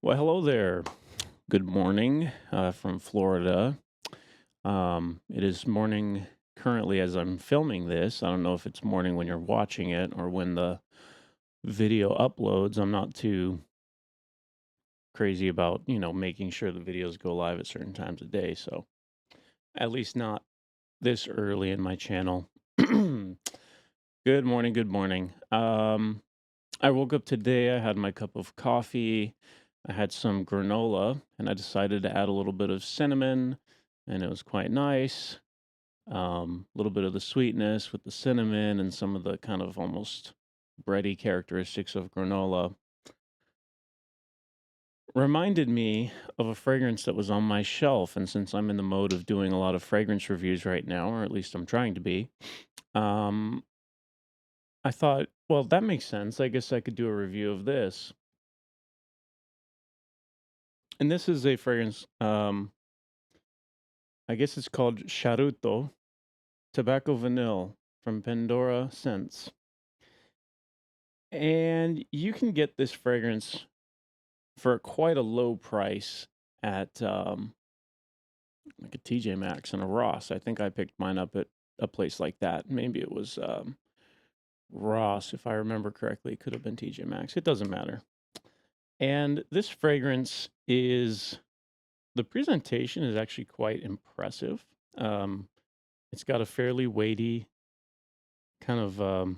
Well, hello there. Good morning from Florida. It is morning currently as I'm filming this. I don't know if it's morning when you're watching it or when the video uploads. I'm not too crazy about, making sure the videos go live at certain times of day. So, at least not this early in my channel. Good morning. Good morning. I woke up today. I had my cup of coffee. I had some granola, and I decided to add a little bit of cinnamon, and it was quite nice. A little bit of the sweetness with the cinnamon and some of the kind of almost bready characteristics of granola reminded me of a fragrance that was on my shelf. And since I'm in the mode of doing a lot of fragrance reviews right now, or at least I'm trying to be, um, I thought, well, that makes sense. I guess I could do a review of this. And this is a fragrance. I guess it's called Charuto Tobacco Vanille from Pandora Scents. And you can get this fragrance for quite a low price at like a TJ Maxx and a Ross. I think I picked mine up at a place like that. Maybe it was Ross, if I remember correctly. It could have been TJ Maxx. It doesn't matter. And this fragrance is the presentation is actually quite impressive. Um, it's got a fairly weighty kind of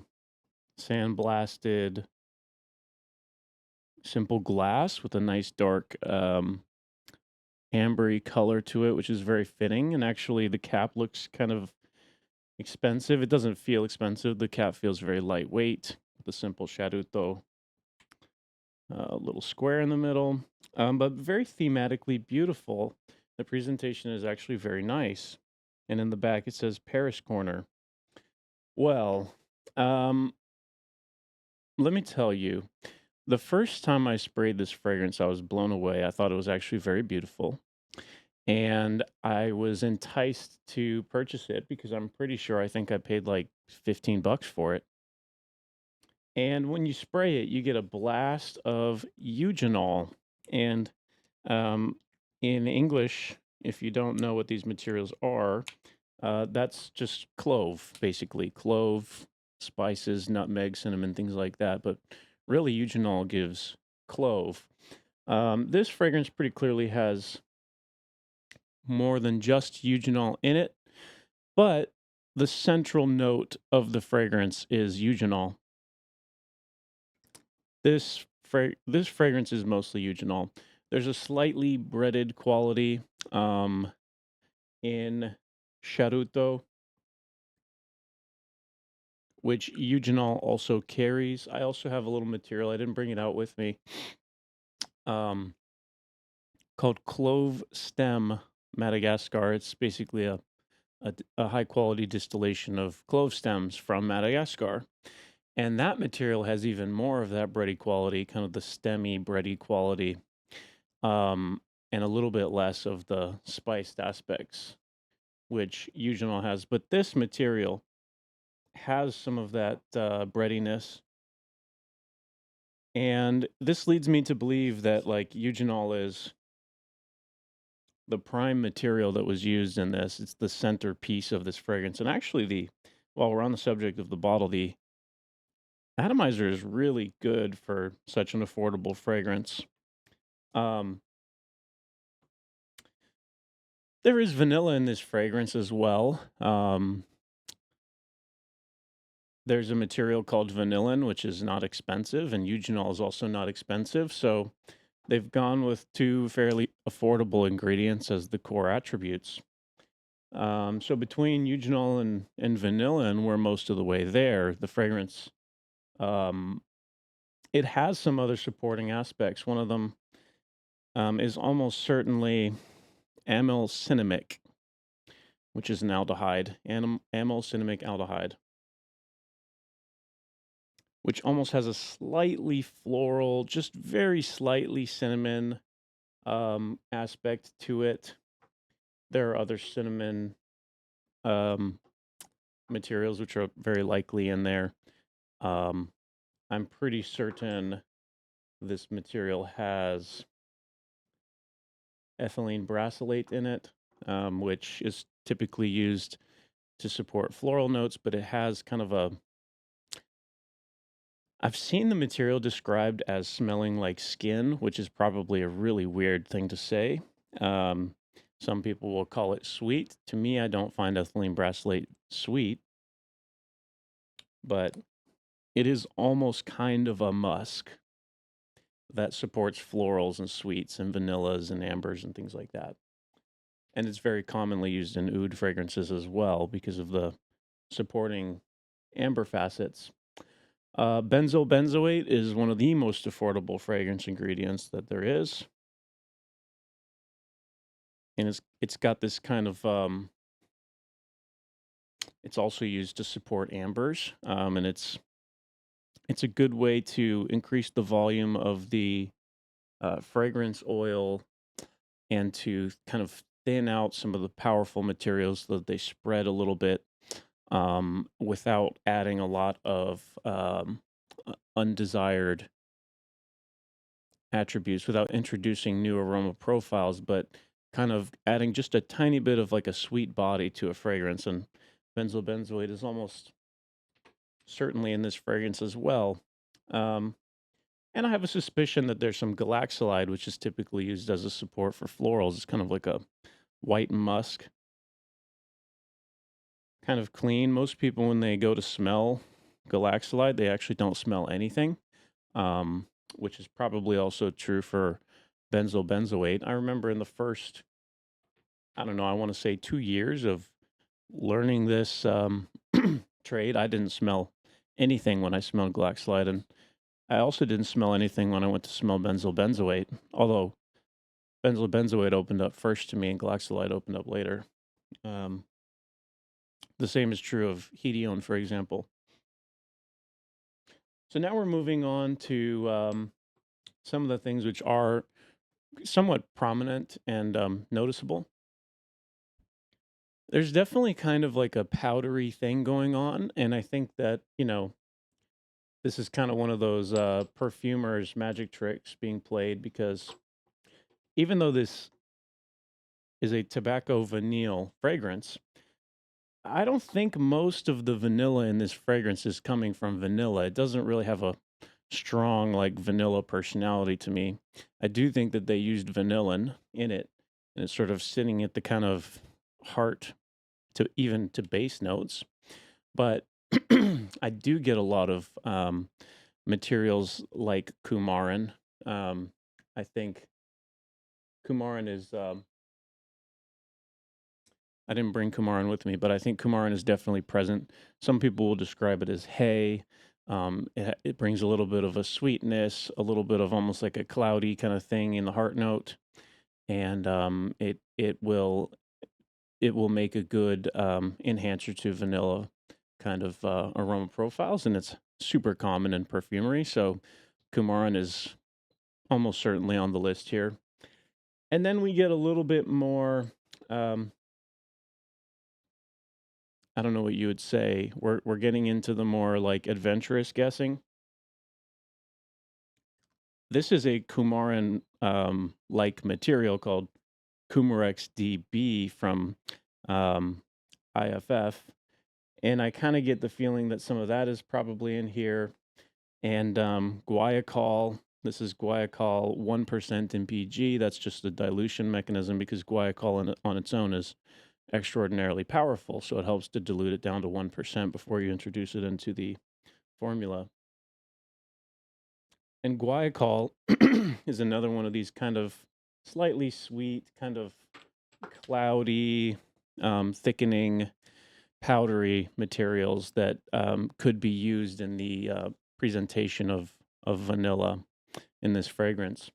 sandblasted simple glass with a nice dark ambery color to it, which is very fitting. And actually, the cap looks kind of expensive. It doesn't feel expensive. The cap feels very lightweight. The simple Charuto little square in the middle, but very thematically beautiful. The presentation is actually very nice. And in the back, it says Paris Corner. Well, um, let me tell you, the first time I sprayed this fragrance, I was blown away. I thought it was actually very beautiful. And I was enticed to purchase it because I'm pretty sure I think I paid like 15 bucks for it. And when you spray it, you get a blast of eugenol. And um, in English, if you don't know what these materials are, that's just clove, basically. Clove, spices, nutmeg, cinnamon, things like that. But really, eugenol gives clove. This fragrance pretty clearly has more than just eugenol in it, but the central note of the fragrance is eugenol. This fragrance is mostly eugenol. There's a slightly breaded quality in Charuto, which eugenol also carries. I also have a little material. I didn't bring it out with me. Um, Called Clove Stem Madagascar. It's basically a high quality distillation of clove stems from Madagascar. And that material has even more of that bready quality, kind of the stemmy bready quality, um, and a little bit less of the spiced aspects, which eugenol has. But this material has some of that breadiness. And this leads me to believe that like eugenol is the prime material that was used in this. It's the centerpiece of this fragrance. And actually, while we're on the subject of the bottle, the atomizer is really good for such an affordable fragrance. Um, there is vanilla in this fragrance as well. There's a material called vanillin, which is not expensive, and eugenol is also not expensive. So they've gone with two fairly affordable ingredients as the core attributes. So between eugenol and vanillin, we're most of the way there. The fragrance, um, it has some other supporting aspects. One of them is almost certainly amyl cinnamic, which is an aldehyde, amyl cinnamic aldehyde, which almost has a slightly floral, just very slightly cinnamon aspect to it. There are other cinnamon um, materials which are very likely in there. Um, I'm pretty certain this material has. ethylene brassylate in it, which is typically used to support floral notes, but it has kind of a I've seen the material described as smelling like skin, which is probably a really weird thing to say. Um, some people will call it sweet. To me, I don't find ethylene brassylate sweet, but it is almost kind of a musk that supports florals and sweets and vanillas and ambers and things like that. And it's very commonly used in oud fragrances as well because of the supporting amber facets. Benzoyl benzoate is one of the most affordable fragrance ingredients that there is, and it's got this kind of it's also used to support ambers, and it's a good way to increase the volume of the fragrance oil and to kind of thin out some of the powerful materials so that they spread a little bit without adding a lot of undesired attributes, without introducing new aroma profiles, but kind of adding just a tiny bit of like a sweet body to a fragrance. And benzoyl benzoate is almost certainly in this fragrance as well. Um, and I have a suspicion that there's some galaxolide, which is typically used as a support for florals. It's kind of like a white musk, kind of clean. Most people, when they go to smell galaxolide, they actually don't smell anything, um, which is probably also true for benzoyl benzoate. I remember in the first, I don't know, I want to say 2 years of learning this trade, I didn't smell anything when I smelled galaxolide, and I also didn't smell anything when I went to smell benzoyl benzoate, although benzoyl benzoate opened up first to me and galaxolide opened up later. Um, the same is true of hedione, for example. So now we're moving on to some of the things which are somewhat prominent and noticeable. There's definitely kind of like a powdery thing going on, and I think that, this is kind of one of those perfumers' magic tricks being played because even though this is a tobacco vanille fragrance, I don't think most of the vanilla in this fragrance is coming from vanilla. It doesn't really have a strong like vanilla personality to me. I do think that they used vanillin in it, and it's sort of sitting at the kind of heart to even to base notes. But I do get a lot of materials like coumarin. I think coumarin is. I didn't bring coumarin with me, but I think coumarin is definitely present. Some people will describe it as hay. It brings a little bit of a sweetness, a little bit of almost like a cloudy kind of thing in the heart note, and it will make a good enhancer to vanilla kind of aroma profiles, and it's super common in perfumery. So coumarin is almost certainly on the list here. And then we get a little bit more. Um, I don't know what you would say. We're getting into the more like adventurous guessing. This is a coumarin like material called Coumarex DB from um, IFF, and I kind of get the feeling that some of that is probably in here. And guaiacol. This is guaiacol 1% in PG. That's just a dilution mechanism because guaiacol on its own is extraordinarily powerful. So it helps to dilute it down to 1% before you introduce it into the formula. And guaiacol is another one of these kind of slightly sweet, kind of cloudy, thickening, powdery materials that could be used in the presentation of vanilla in this fragrance.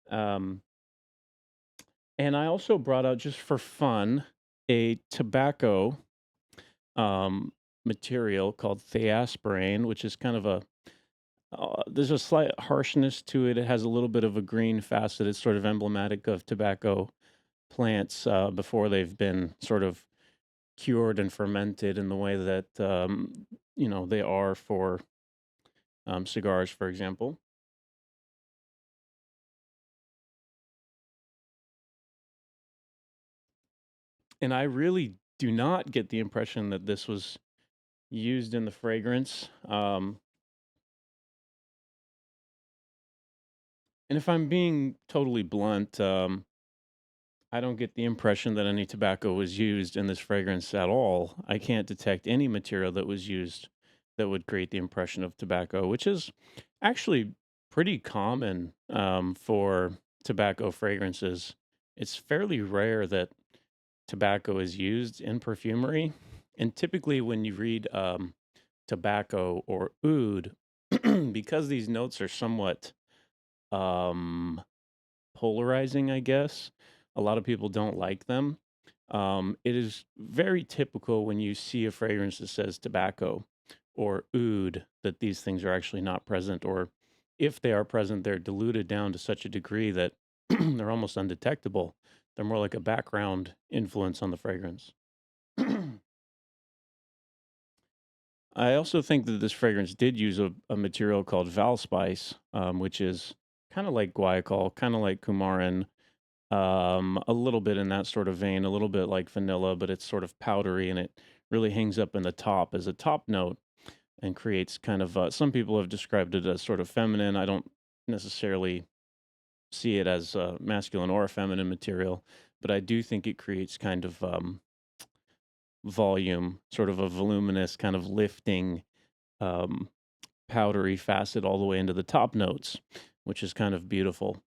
Um, and I also brought out, just for fun, a tobacco um, material called thiaspirane, which is kind of there's a slight harshness to it. It has a little bit of a green facet. It's sort of emblematic of tobacco plants before they've been sort of cured and fermented in the way that they are for cigars, for example. And I really do not get the impression that this was used in the fragrance. And if I'm being totally blunt, I don't get the impression that any tobacco was used in this fragrance at all. I can't detect any material that was used that would create the impression of tobacco, which is actually pretty common for tobacco fragrances. It's fairly rare that tobacco is used in perfumery. And typically, when you read tobacco or oud, because these notes are somewhat um, polarizing, I guess. A lot of people don't like them. It is very typical when you see a fragrance that says tobacco or oud that these things are actually not present, or if they are present, they're diluted down to such a degree that they're almost undetectable. They're more like a background influence on the fragrance. I also think that this fragrance did use a material called Valspice, which is kind of like guaiacol, kind of like coumarin, a little bit in that sort of vein, a little bit like vanilla, but it's sort of powdery and it really hangs up in the top as a top note and creates kind of, some people have described it as sort of feminine. I don't necessarily see it as masculine or a feminine material, but I do think it creates kind of volume, sort of a voluminous, kind of lifting, um, powdery facet all the way into the top notes, which is kind of beautiful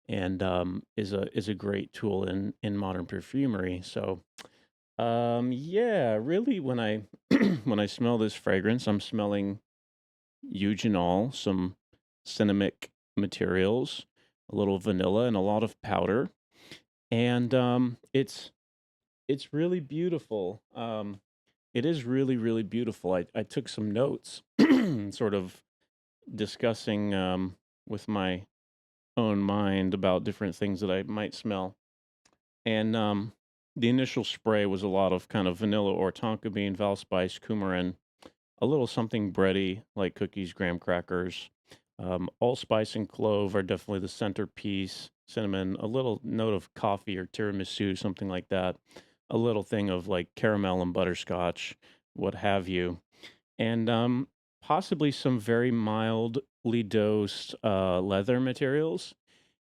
and is a great tool in modern perfumery. So yeah, really, when I when I smell this fragrance, I'm smelling eugenol, some cinnamic materials, a little vanilla, and a lot of powder. And it's really beautiful. It is really really beautiful. I took some notes, sort of discussing with my own mind about different things that I might smell. And the initial spray was a lot of kind of vanilla or tonka bean, Valspice, coumarin, a little something bready like cookies, graham crackers. Allspice and clove are definitely the centerpiece. Cinnamon, a little note of coffee or tiramisu, something like that. A little thing of like caramel and butterscotch, what have you. And possibly some very mildly dosed leather materials.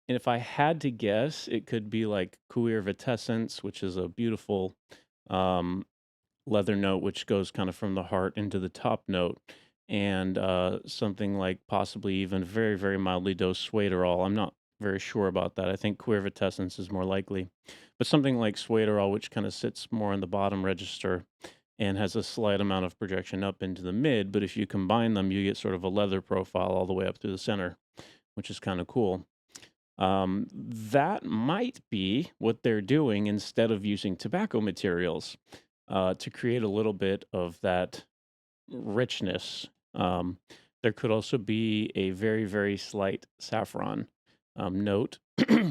And if I had to guess, it could be like Cuir Vitessence, which is a beautiful um, leather note, which goes kind of from the heart into the top note, and something like possibly even very, very mildly dosed Suederol. I'm not very sure about that. I think Cuir Vitessence is more likely. But something like Suederol, which kind of sits more in the bottom register and has a slight amount of projection up into the mid. But if you combine them, you get sort of a leather profile all the way up through the center, which is kind of cool. That might be what they're doing instead of using tobacco materials to create a little bit of that richness. There could also be a very, very slight saffron note,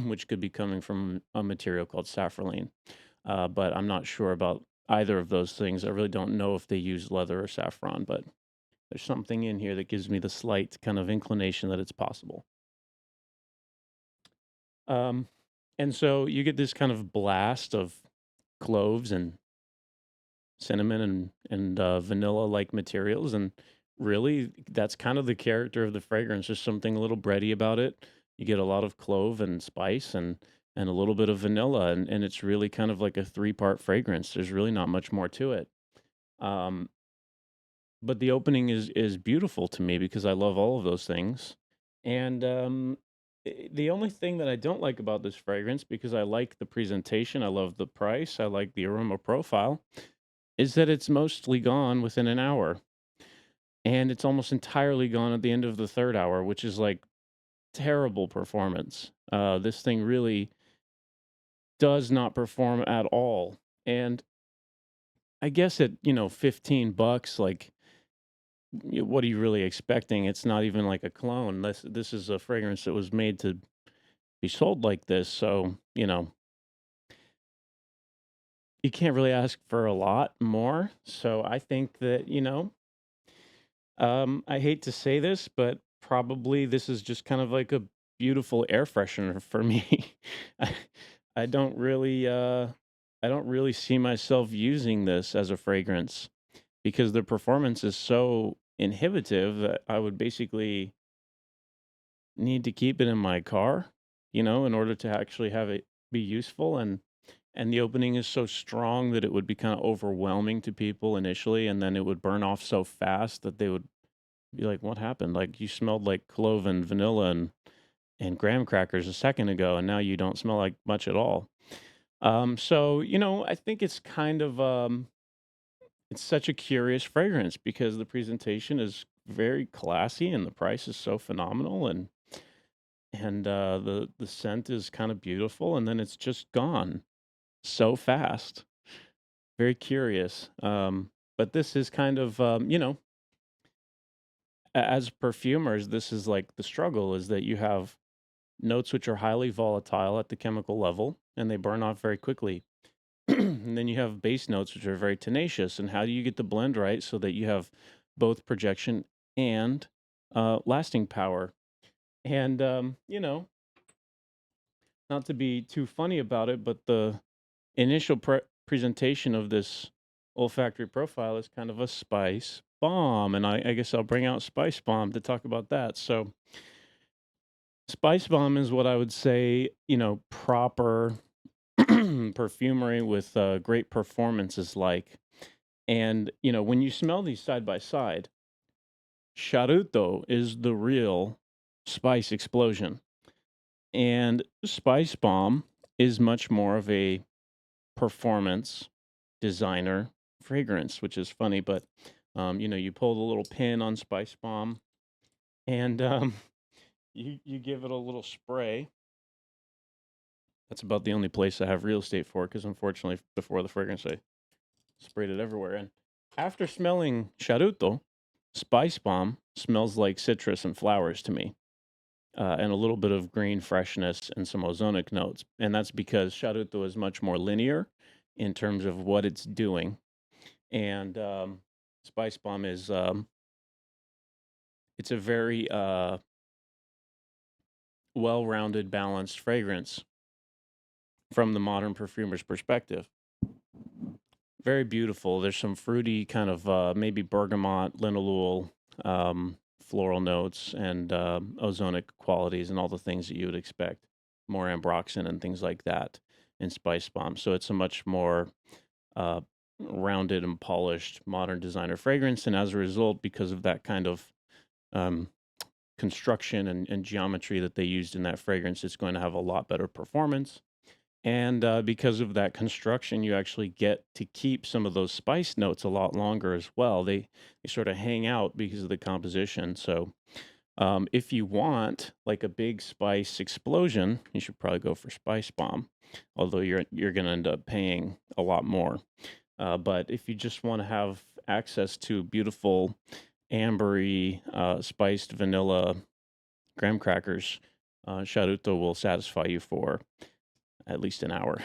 which could be coming from a material called safralene. But I'm not sure about either of those things. I really don't know if they use leather or saffron, but there's something in here that gives me the slight kind of inclination that it's possible. Um, and so you get this kind of blast of cloves and cinnamon and vanilla like materials, and really that's kind of the character of the fragrance. There's something a little bready about it. You get a lot of clove and spice and a little bit of vanilla, and it's really kind of like a three-part fragrance. There's really not much more to it. Um, but the opening is beautiful to me because I love all of those things. And the only thing that I don't like about this fragrance, because I like the presentation, I love the price, I like the aroma profile, is that it's mostly gone within an hour. And it's almost entirely gone at the end of the third hour, which is like terrible performance. This thing really does not perform at all. And I guess at, 15 bucks, like, what are you really expecting? It's not even like a clone. This is a fragrance that was made to be sold like this. So, you can't really ask for a lot more. So I think that, I hate to say this, but probably this is just kind of like a beautiful air freshener for me. I, I don't really. I don't really see myself using this as a fragrance because the performance is so inhibitive that I would basically need to keep it in my car, in order to actually have it be useful. And the opening is so strong that it would be kind of overwhelming to people initially, and then it would burn off so fast that they would be like, "What happened? Like you smelled like clove and vanilla and graham crackers a second ago, and now you don't smell like much at all." So I think it's kind of it's such a curious fragrance because the presentation is very classy and the price is so phenomenal, and the scent is kind of beautiful, and then it's just gone so fast. Very curious. But this is kind of as perfumers, this is like the struggle is that you have notes which are highly volatile at the chemical level and they burn off very quickly. And then you have base notes which are very tenacious. And how do you get the blend right so that you have both projection and lasting power? And not to be too funny about it, but the initial presentation of this olfactory profile is kind of a spice bomb, and I guess I'll bring out spice bomb to talk about that. So, spice bomb is what I would say, proper perfumery with great performance is like. And when you smell these side by side, Charuto is the real spice explosion, and spice bomb is much more of a performance designer fragrance, which is funny, but you pull the little pin on Spice Bomb and you give it a little spray. That's about the only place I have real estate for because unfortunately before the fragrance I sprayed it everywhere. And after smelling Charuto, Spice Bomb smells like citrus and flowers to me. And a little bit of green freshness and some ozonic notes. And that's because Charuto is much more linear in terms of what it's doing. And Spice Bomb is it's a very well-rounded, balanced fragrance from the modern perfumer's perspective. Very beautiful. There's some fruity kind of maybe bergamot, linalool, floral notes, and ozonic qualities, and all the things that you would expect. More ambroxan and things like that in Spice Bomb. So it's a much more uh, rounded and polished modern designer fragrance. And as a result, because of that kind of um, construction and geometry that they used in that fragrance, it's going to have a lot better performance. And because of that construction, you actually get to keep some of those spice notes a lot longer as well. They sort of hang out because of the composition. So if you want like a big spice explosion, you should probably go for Spice Bomb, although you're going to end up paying a lot more. But if you just want to have access to beautiful ambery spiced vanilla graham crackers, Charuto will satisfy you for at least an hour.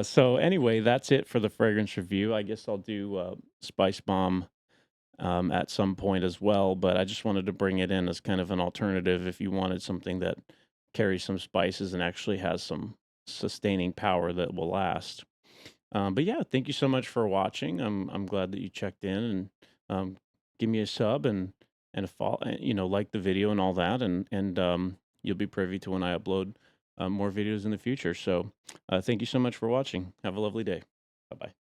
So anyway, that's it for the fragrance review. I guess I'll do Spice Bomb at some point as well, but I just wanted to bring it in as kind of an alternative if you wanted something that carries some spices and actually has some sustaining power that will last. But yeah, thank you so much for watching. I'm glad that you checked in and give me a sub and a follow, like the video and all that, and you'll be privy to when I upload more videos in the future. So thank you so much for watching. Have a lovely day. Bye bye.